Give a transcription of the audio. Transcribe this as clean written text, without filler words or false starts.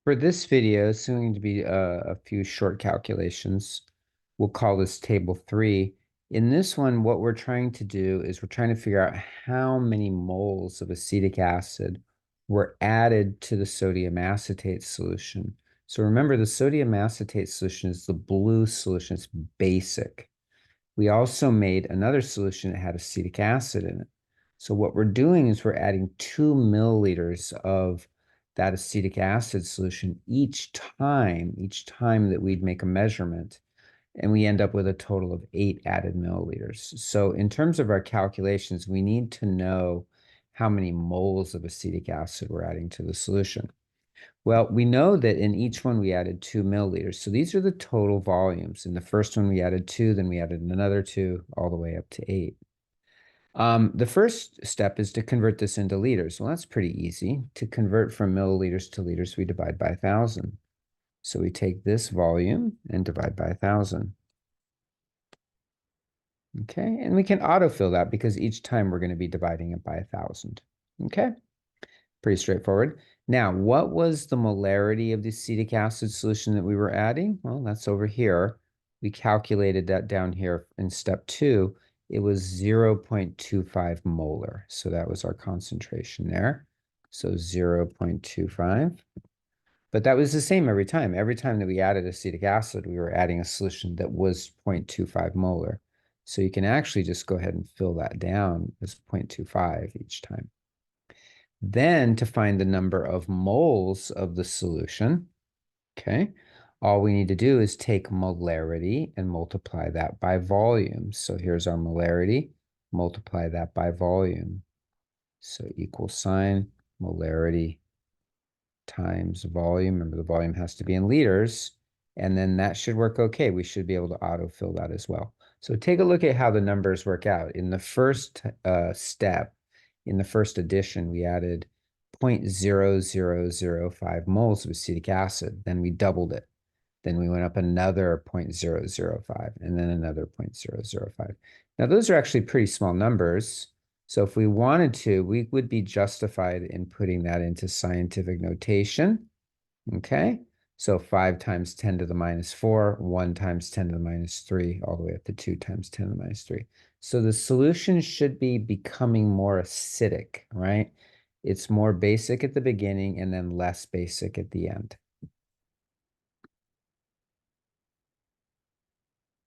For this video, it's going to be a few short calculations. We'll call this table 3. In this one, what we're trying to do is we're trying to figure out how many moles of acetic acid were added to the sodium acetate solution. So remember, the sodium acetate solution is the blue solution. It's basic. We also made another solution that had acetic acid in it. So what we're doing is we're adding 2 milliliters of that acetic acid solution each time that we'd make a measurement, and we end up with a total of 8 added milliliters. So in terms of our calculations, we need to know how many moles of acetic acid we're adding to the solution. Well, we know that in each one we added 2 milliliters. So these are the total volumes. In the first one we added 2, then we added another 2, all the way up to 8. The first step is to convert this into liters. Well, that's pretty easy. To convert from milliliters to liters, we divide by 1,000. So we take this volume and divide by 1,000. Okay, and we can autofill that because each time we're going to be dividing it by 1,000. Okay, pretty straightforward. Now, what was the molarity of the acetic acid solution that we were adding? Well, that's over here. We calculated that down here in step 2. It was 0.25 molar. So that was our concentration there. So 0.25. But that was the same every time. Every time that we added acetic acid, we were adding a solution that was 0.25 molar. So you can actually just go ahead and fill that down as 0.25 each time. Then to find the number of moles of the solution, okay, all we need to do is take molarity and multiply that by volume. So here's our molarity, multiply that by volume. So equal sign, molarity times volume. Remember, the volume has to be in liters, and then that should work okay. We should be able to autofill that as well. So take a look at how the numbers work out. In the first step, in the first addition, we added 0.0005 moles of acetic acid. Then we doubled it. Then we went up another 0.005 and then another 0.005. Now, those are actually pretty small numbers. So if we wanted to, we would be justified in putting that into scientific notation. Okay. So 5 times 10 to the minus 4, 1 times 10 to the minus 3, all the way up to 2 times 10 to the minus 3. So the solution should be becoming more acidic, right? It's more basic at the beginning and then less basic at the end.